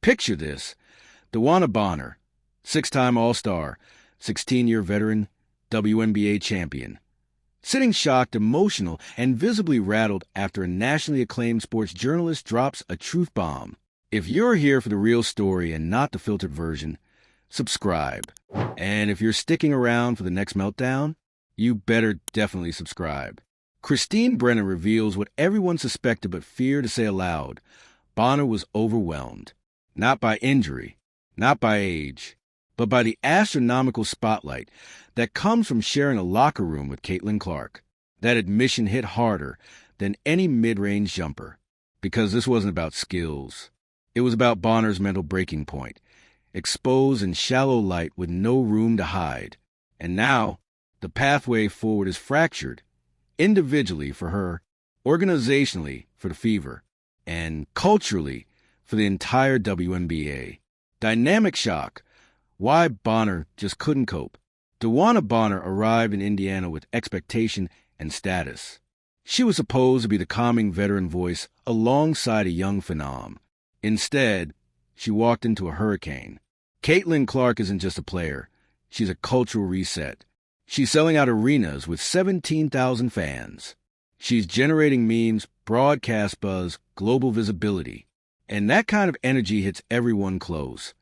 Picture this. DeWanna, six-time All-Star, 16-year veteran, WNBA champion. Sitting shocked, emotional, and visibly rattled after a nationally acclaimed sports journalist drops a truth bomb. If you're here for the real story and not the filtered version, subscribe. And if you're sticking around for the next meltdown, you better definitely subscribe. Christine Brennan reveals what everyone suspected but feared to say aloud. Bonner was overwhelmed. Not by injury, not by age, but by the astronomical spotlight that comes from sharing a locker room with Caitlin Clark. That admission hit harder than any mid-range jumper, because this wasn't about skills. It was about Bonner's mental breaking point, exposed in shallow light with no room to hide. And now, the pathway forward is fractured, individually for her, organizationally for the Fever, and culturally for the entire WNBA. Dynamic shock. Why Bonner just couldn't cope. DeWanna Bonner arrived in Indiana with expectation and status. She was supposed to be the calming veteran voice alongside a young phenom. Instead, she walked into a hurricane. Caitlin Clark isn't just a player. She's a cultural reset. She's selling out arenas with 17,000 fans. She's generating memes, broadcast buzz, global visibility. And that kind of energy hits everyone close.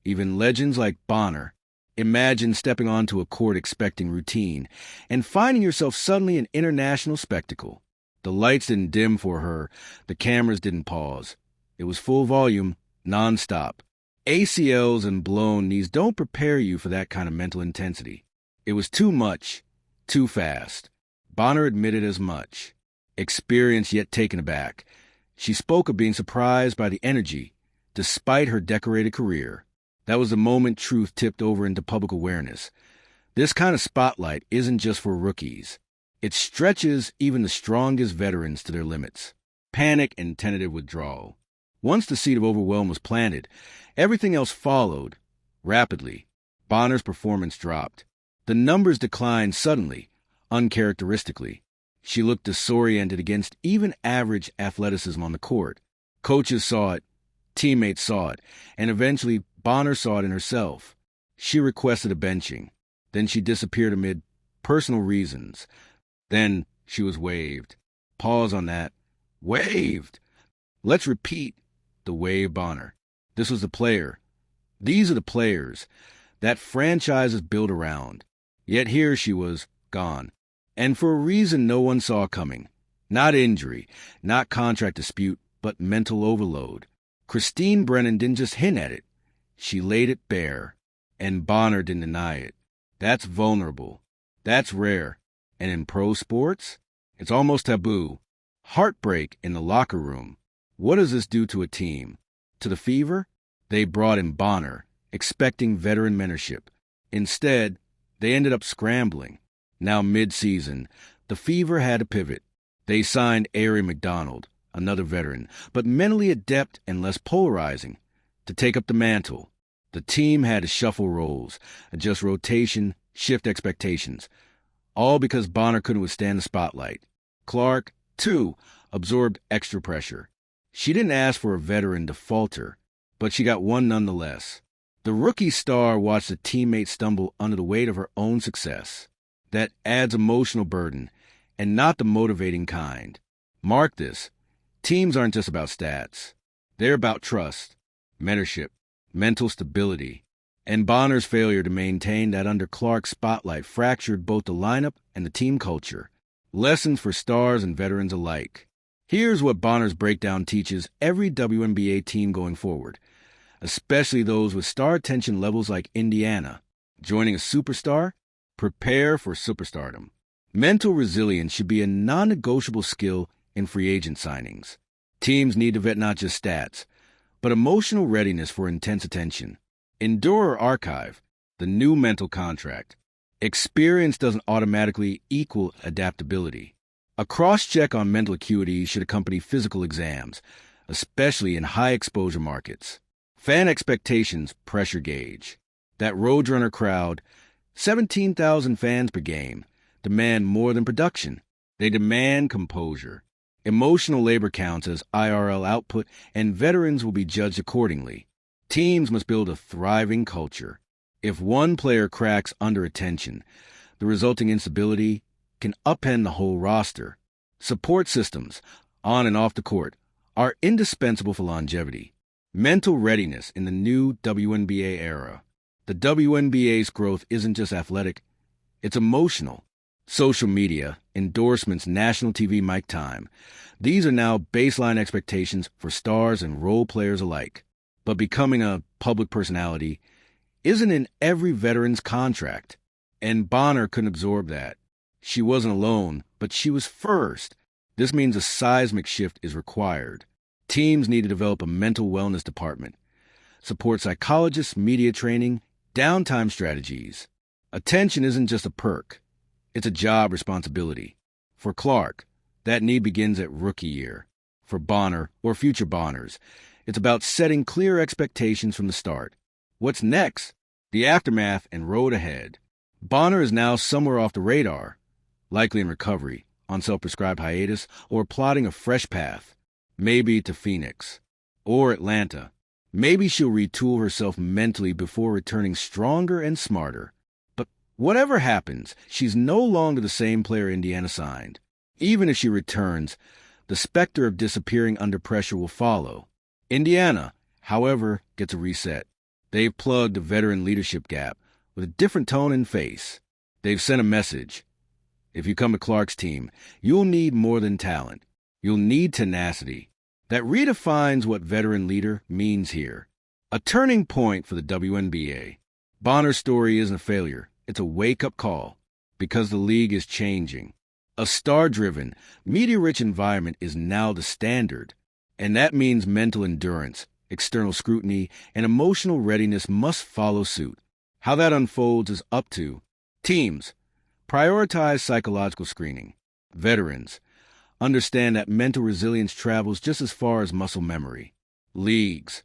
Even legends like Bonner. Imagine stepping onto a court expecting routine and finding yourself suddenly an international spectacle. The lights didn't dim for her. The cameras didn't pause. It was full volume, nonstop. ACLs and blown knees don't prepare you for that kind of mental intensity. It was too much, too fast. Bonner admitted as much. Experienced yet taken aback. She spoke of being surprised by the energy, despite her decorated career. That was the moment truth tipped over into public awareness. This kind of spotlight isn't just for rookies. It stretches even the strongest veterans to their limits. Panic and tentative withdrawal. Once the seed of overwhelm was planted, everything else followed, rapidly. Bonner's performance dropped. The numbers declined suddenly, uncharacteristically. She looked disoriented against even average athleticism on the court. Coaches saw it, teammates saw it, and eventually Bonner saw it in herself. She requested a benching. Then she disappeared amid personal reasons. Then she was waived. Pause on that. Waived! Let's repeat the wave Bonner. This was the player. These are the players that franchise is built around. Yet here she was, gone. And for a reason no one saw coming. Not injury, not contract dispute, but mental overload. Christine Brennan didn't just hint at it. She laid it bare. And Bonner didn't deny it. That's vulnerable. That's rare. And in pro sports, it's almost taboo. Heartbreak in the locker room. What does this do to a team? To the Fever? They brought in Bonner, expecting veteran mentorship. Instead, they ended up scrambling. Now mid-season, the Fever had to pivot. They signed Ari McDonald, another veteran, but mentally adept and less polarizing, to take up the mantle. The team had to shuffle roles, adjust rotation, shift expectations, all because Bonner couldn't withstand the spotlight. Clark, too, absorbed extra pressure. She didn't ask for a veteran to falter, but she got one nonetheless. The rookie star watched a teammate stumble under the weight of her own success. That adds emotional burden, and not the motivating kind. Mark this. Teams aren't just about stats. They're about trust, mentorship, mental stability. And Bonner's failure to maintain that under Clark's spotlight fractured both the lineup and the team culture. Lessons for stars and veterans alike. Here's what Bonner's breakdown teaches every WNBA team going forward, especially those with star attention levels like Indiana. Joining a superstar? Prepare for superstardom. Mental resilience should be a non-negotiable skill in free agent signings. Teams need to vet not just stats, but emotional readiness for intense attention. Endure or archive, the new mental contract. Experience doesn't automatically equal adaptability. A cross-check on mental acuity should accompany physical exams, especially in high-exposure markets. Fan expectations pressure gauge. That Roadrunner crowd, 17,000 fans per game, demand more than production. They demand composure. Emotional labor counts as IRL output, and veterans will be judged accordingly. Teams must build a thriving culture. If one player cracks under attention, the resulting instability can upend the whole roster. Support systems, on and off the court, are indispensable for longevity. Mental readiness in the new WNBA era. The WNBA's growth isn't just athletic, it's emotional. Social media, endorsements, national TV mic time. These are now baseline expectations for stars and role players alike. But becoming a public personality isn't in every veteran's contract. And Bonner couldn't absorb that. She wasn't alone, but she was first. This means a seismic shift is required. Teams need to develop a mental wellness department, support psychologists, media training, downtime strategies. Attention isn't just a perk. It's a job responsibility. For Clark, that need begins at rookie year. For Bonner or future Bonners, it's about setting clear expectations from the start. What's next? The aftermath and road ahead. Bonner is now somewhere off the radar, likely in recovery, on self-prescribed hiatus, or plotting a fresh path. Maybe to Phoenix. Or Atlanta. Maybe she'll retool herself mentally before returning stronger and smarter. But whatever happens, she's no longer the same player Indiana signed. Even if she returns, the specter of disappearing under pressure will follow. Indiana, however, gets a reset. They've plugged the veteran leadership gap with a different tone and face. They've sent a message. If you come to Clark's team, you'll need more than talent. You'll need tenacity. That redefines what veteran leader means here. A turning point for the WNBA. Bonner's story isn't a failure. It's a wake-up call. Because the league is changing. A star-driven, media-rich environment is now the standard. And that means mental endurance, external scrutiny, and emotional readiness must follow suit. How that unfolds is up to teams. Prioritize psychological screening. Veterans. Understand that mental resilience travels just as far as muscle memory. Leagues.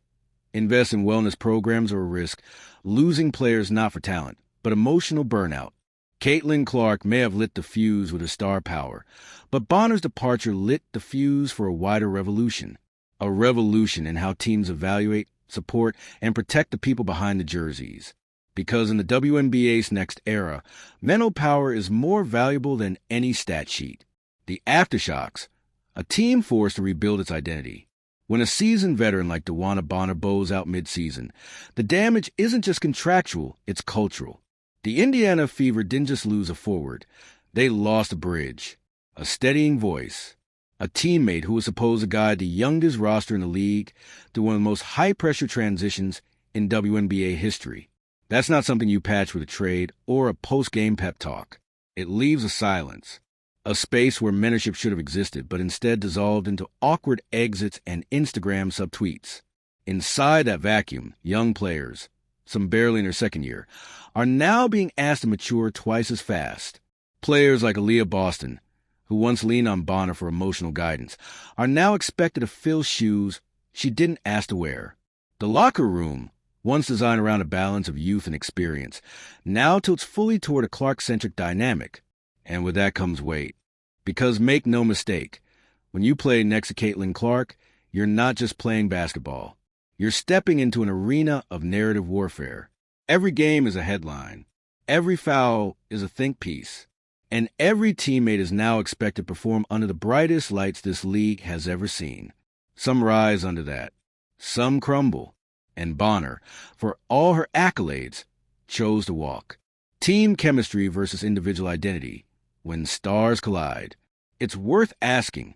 Invest in wellness programs or risk losing players not for talent, but emotional burnout. Caitlin Clark may have lit the fuse with her star power, but Bonner's departure lit the fuse for a wider revolution. A revolution in how teams evaluate, support, and protect the people behind the jerseys. Because in the WNBA's next era, mental power is more valuable than any stat sheet. The aftershocks, a team forced to rebuild its identity. When a seasoned veteran like DeWanna Bonner bows out mid-season, the damage isn't just contractual, it's cultural. The Indiana Fever didn't just lose a forward. They lost a bridge, a steadying voice, a teammate who was supposed to guide the youngest roster in the league through one of the most high-pressure transitions in WNBA history. That's not something you patch with a trade or a post-game pep talk. It leaves a silence, a space where mentorship should have existed, but instead dissolved into awkward exits and Instagram subtweets. Inside that vacuum, young players, some barely in their second year, are now being asked to mature twice as fast. Players like Aaliyah Boston, who once leaned on Bonner for emotional guidance, are now expected to fill shoes she didn't ask to wear. The locker room, once designed around a balance of youth and experience, now tilts fully toward a Clark-centric dynamic. And with that comes weight. Because make no mistake, when you play next to Caitlin Clark, you're not just playing basketball. You're stepping into an arena of narrative warfare. Every game is a headline. Every foul is a think piece. And every teammate is now expected to perform under the brightest lights this league has ever seen. Some rise under that. Some crumble. And Bonner, for all her accolades, chose to walk. Team chemistry versus individual identity. When stars collide. It's worth asking,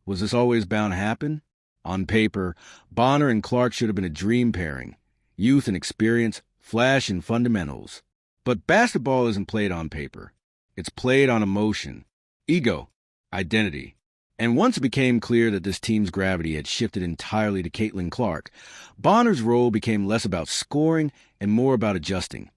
was this always bound to happen? On paper, Bonner and Clark should have been a dream pairing. Youth and experience, flash and fundamentals. But basketball isn't played on paper. It's played on emotion, ego, identity. And once it became clear that this team's gravity had shifted entirely to Caitlin Clark, Bonner's role became less about scoring and more about adjusting,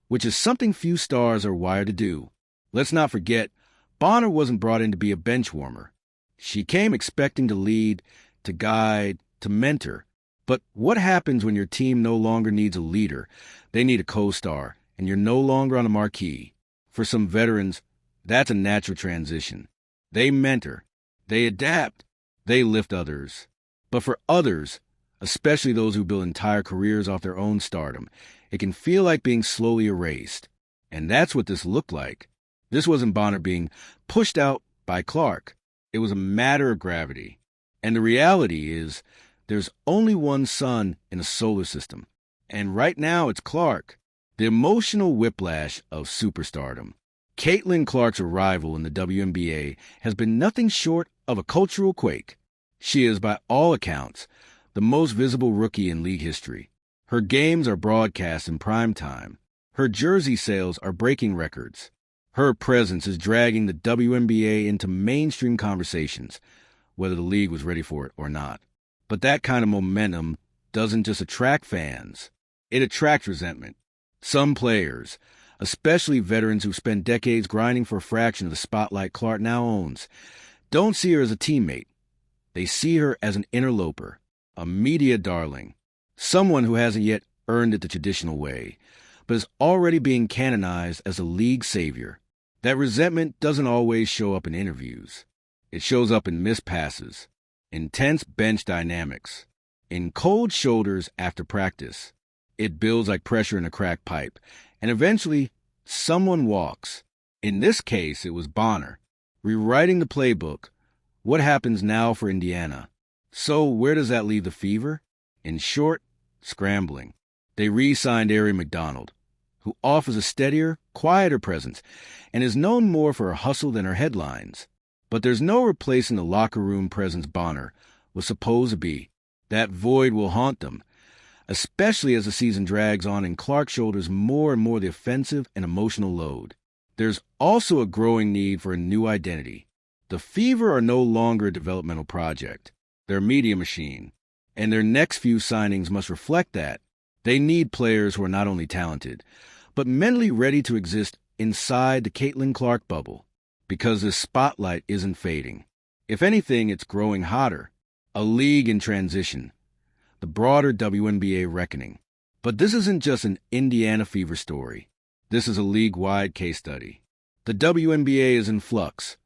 which is something few stars are wired to do. Let's not forget, Bonner wasn't brought in to be a bench warmer. She came expecting to lead, to guide, to mentor. But what happens when your team no longer needs a leader? They need a co-star, and you're no longer on a marquee. For some veterans, that's a natural transition. They mentor. They adapt. They lift others. But for others, especially those who build entire careers off their own stardom. It can feel like being slowly erased. And that's what this looked like. This wasn't Bonner being pushed out by Clark. It was a matter of gravity. And the reality is, there's only one sun in a solar system. And right now it's Clark. The emotional whiplash of superstardom. Caitlin Clark's arrival in the WNBA has been nothing short of a cultural quake. She is, by all accounts, the most visible rookie in league history. Her games are broadcast in prime time. Her jersey sales are breaking records. Her presence is dragging the WNBA into mainstream conversations, whether the league was ready for it or not. But that kind of momentum doesn't just attract fans. It attracts resentment. Some players, especially veterans who spent decades grinding for a fraction of the spotlight Clark now owns, don't see her as a teammate. They see her as an interloper, a media darling, someone who hasn't yet earned it the traditional way, but is already being canonized as a league savior. That resentment doesn't always show up in interviews. It shows up in missed passes, intense bench dynamics, in cold shoulders after practice. It builds like pressure in a cracked pipe, and eventually, someone walks. In this case, it was Bonner, rewriting the playbook. What happens now for Indiana? So where does that leave the Fever? In short, scrambling. They re-signed Ari McDonald, who offers a steadier, quieter presence and is known more for her hustle than her headlines. But there's no replacing the locker room presence Bonner was supposed to be. That void will haunt them, especially as the season drags on and Clark shoulders more and more the offensive and emotional load. There's also a growing need for a new identity. The Fever are no longer a developmental project. They're a media machine, and their next few signings must reflect that. They need players who are not only talented, but mentally ready to exist inside the Caitlin Clark bubble, because this spotlight isn't fading. If anything, it's growing hotter. A league in transition. The broader WNBA reckoning. But this isn't just an Indiana Fever story. This is a league-wide case study. The WNBA is in flux,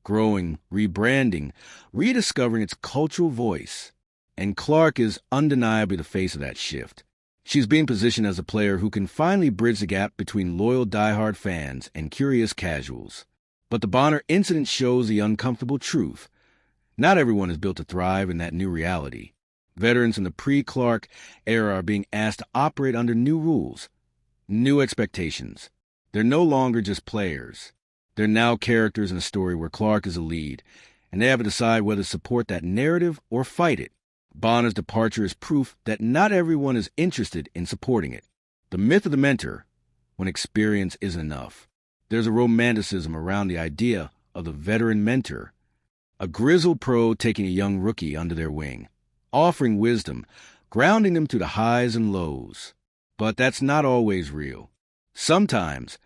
growing, rebranding, rediscovering its cultural voice. And Clark is undeniably the face of that shift. She's being positioned as a player who can finally bridge the gap between loyal diehard fans and curious casuals. But the Bonner incident shows the uncomfortable truth. Not everyone is built to thrive in that new reality. Veterans in the pre-Clark era are being asked to operate under new rules, new expectations. They're no longer just players. They're now characters in a story where Clark is a lead, and they have to decide whether to support that narrative or fight it. Bonner's departure is proof that not everyone is interested in supporting it. The myth of the mentor, when experience isn't enough. There's a romanticism around the idea of the veteran mentor, a grizzled pro taking a young rookie under their wing, offering wisdom, grounding them through the highs and lows. But that's not always real. Sometimes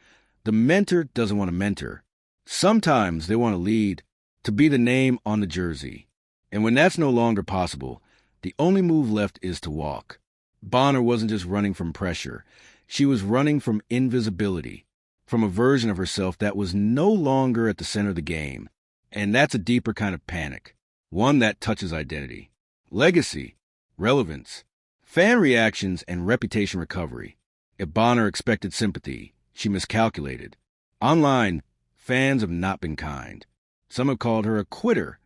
the mentor doesn't want to mentor. Sometimes they want to lead, to be the name on the jersey. And when that's no longer possible, the only move left is to walk. Bonner wasn't just running from pressure. She was running from invisibility, from a version of herself that was no longer at the center of the game. And that's a deeper kind of panic, one that touches identity, legacy, relevance, fan reactions, and reputation recovery. If Bonner expected sympathy, she miscalculated. Online, fans have not been kind. Some have called her a quitter.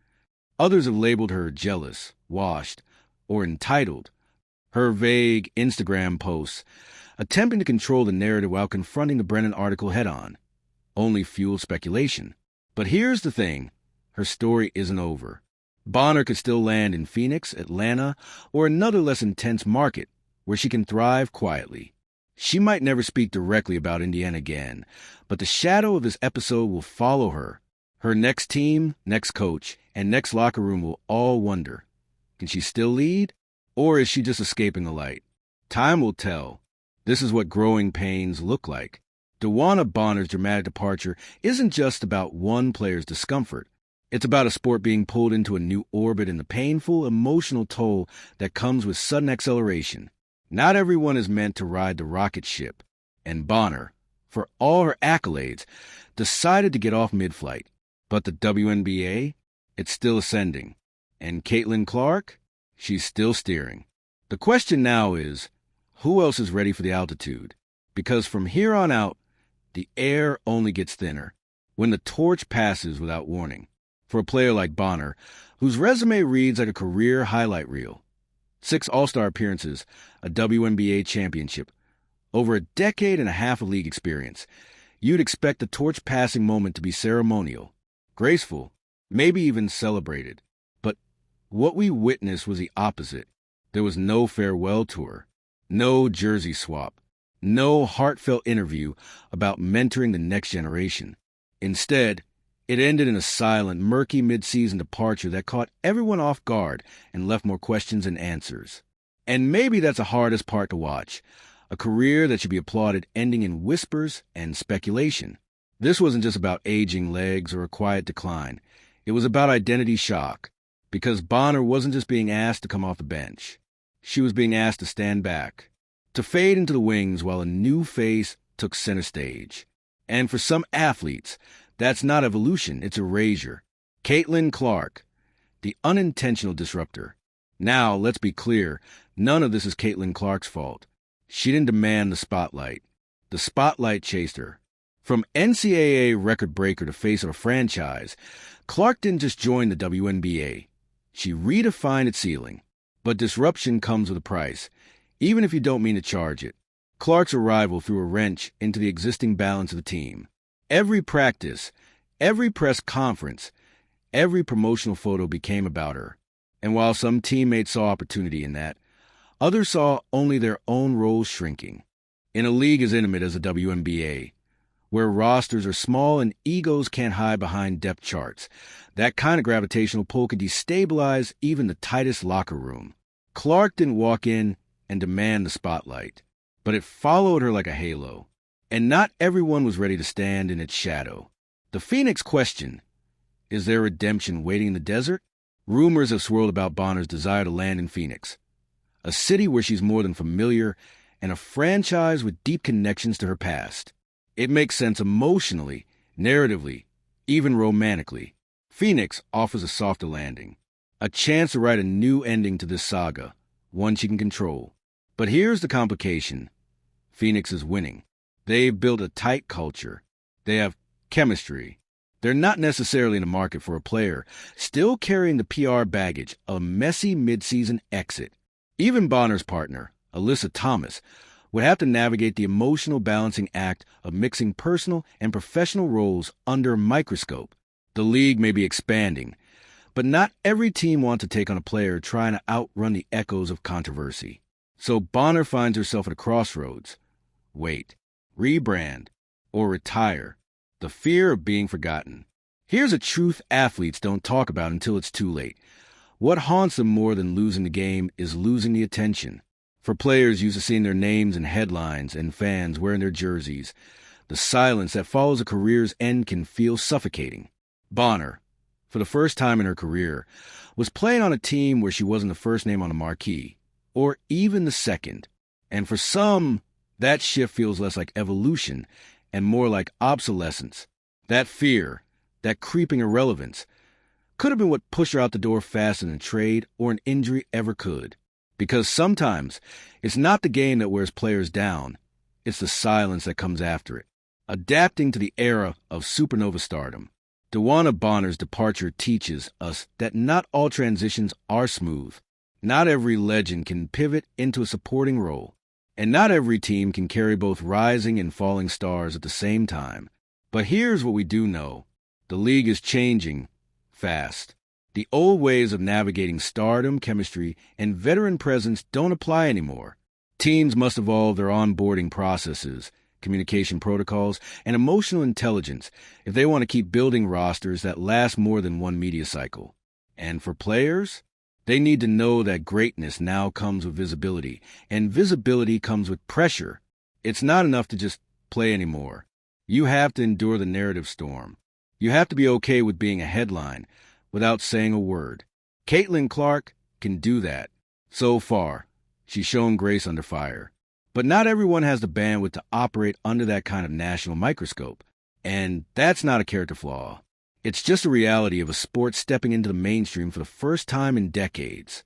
Others have labeled her jealous, washed, or entitled. Her vague Instagram posts, attempting to control the narrative while confronting the Brennan article head-on, only fueled speculation. But here's the thing. Her story isn't over. Bonner could still land in Phoenix, Atlanta, or another less intense market where she can thrive quietly. She might never speak directly about Indiana again, but the shadow of this episode will follow her. Her next team, next coach, and next locker room will all wonder, can she still lead? Or is she just escaping the light? Time will tell. This is what growing pains look like. DeWanna Bonner's dramatic departure isn't just about one player's discomfort. It's about a sport being pulled into a new orbit and the painful, emotional toll that comes with sudden acceleration. Not everyone is meant to ride the rocket ship. And Bonner, for all her accolades, decided to get off mid-flight. But the WNBA, it's still ascending. And Caitlin Clark, she's still steering. The question now is, who else is ready for the altitude? Because from here on out, the air only gets thinner when the torch passes without warning. For a player like Bonner, whose resume reads like a career highlight reel, 6 All-Star appearances, a WNBA championship, over a decade and a half of league experience, you'd expect the torch-passing moment to be ceremonial, graceful, maybe even celebrated. But what we witnessed was the opposite. There was no farewell tour, no jersey swap, no heartfelt interview about mentoring the next generation. Instead, it ended in a silent, murky mid-season departure that caught everyone off guard and left more questions than answers. And maybe that's the hardest part to watch. A career that should be applauded ending in whispers and speculation. This wasn't just about aging legs or a quiet decline. It was about identity shock, because Bonner wasn't just being asked to come off the bench. She was being asked to stand back, to fade into the wings while a new face took center stage. And for some athletes, that's not evolution, it's erasure. Caitlin Clark, the unintentional disruptor. Now, let's be clear, none of this is Caitlin Clark's fault. She didn't demand the spotlight. The spotlight chased her. From NCAA record breaker to face of a franchise, Clark didn't just join the WNBA. She redefined its ceiling. But disruption comes with a price, even if you don't mean to charge it. Clark's arrival threw a wrench into the existing balance of the team. Every practice, every press conference, every promotional photo became about her. And while some teammates saw opportunity in that, others saw only their own roles shrinking. In a league as intimate as the WNBA, where rosters are small and egos can't hide behind depth charts, that kind of gravitational pull could destabilize even the tightest locker room. Clark didn't walk in and demand the spotlight, but it followed her like a halo. And not everyone was ready to stand in its shadow. The Phoenix question, is there redemption waiting in the desert? Rumors have swirled about Bonner's desire to land in Phoenix, a city where she's more than familiar and a franchise with deep connections to her past. It makes sense emotionally, narratively, even romantically. Phoenix offers a softer landing, a chance to write a new ending to this saga, one she can control. But here's the complication. Phoenix is winning. They've built a tight culture. They have chemistry. They're not necessarily in the market for a player, still carrying the PR baggage of a messy midseason exit. Even Bonner's partner, Alyssa Thomas, would have to navigate the emotional balancing act of mixing personal and professional roles under a microscope. The league may be expanding, but not every team wants to take on a player trying to outrun the echoes of controversy. So Bonner finds herself at a crossroads. Wait, rebrand, or retire. The fear of being forgotten. Here's a truth athletes don't talk about until it's too late. What haunts them more than losing the game is losing the attention. For players used to seeing their names in headlines and fans wearing their jerseys, the silence that follows a career's end can feel suffocating. Bonner, for the first time in her career, was playing on a team where she wasn't the first name on the marquee, or even the second. And for some, that shift feels less like evolution and more like obsolescence. That fear, that creeping irrelevance, could have been what pushed her out the door faster than a trade or an injury ever could. Because sometimes it's not the game that wears players down, it's the silence that comes after it. Adapting to the era of supernova stardom, DeWanna Bonner's departure teaches us that not all transitions are smooth. Not every legend can pivot into a supporting role. And not every team can carry both rising and falling stars at the same time. But here's what we do know. The league is changing fast. The old ways of navigating stardom, chemistry, and veteran presence don't apply anymore. Teams must evolve their onboarding processes, communication protocols, and emotional intelligence if they want to keep building rosters that last more than one media cycle. And for players, they need to know that greatness now comes with visibility, and visibility comes with pressure. It's not enough to just play anymore. You have to endure the narrative storm. You have to be okay with being a headline without saying a word. Caitlin Clark can do that. So far, she's shown grace under fire. But not everyone has the bandwidth to operate under that kind of national microscope. And that's not a character flaw. It's just a reality of a sport stepping into the mainstream for the first time in decades.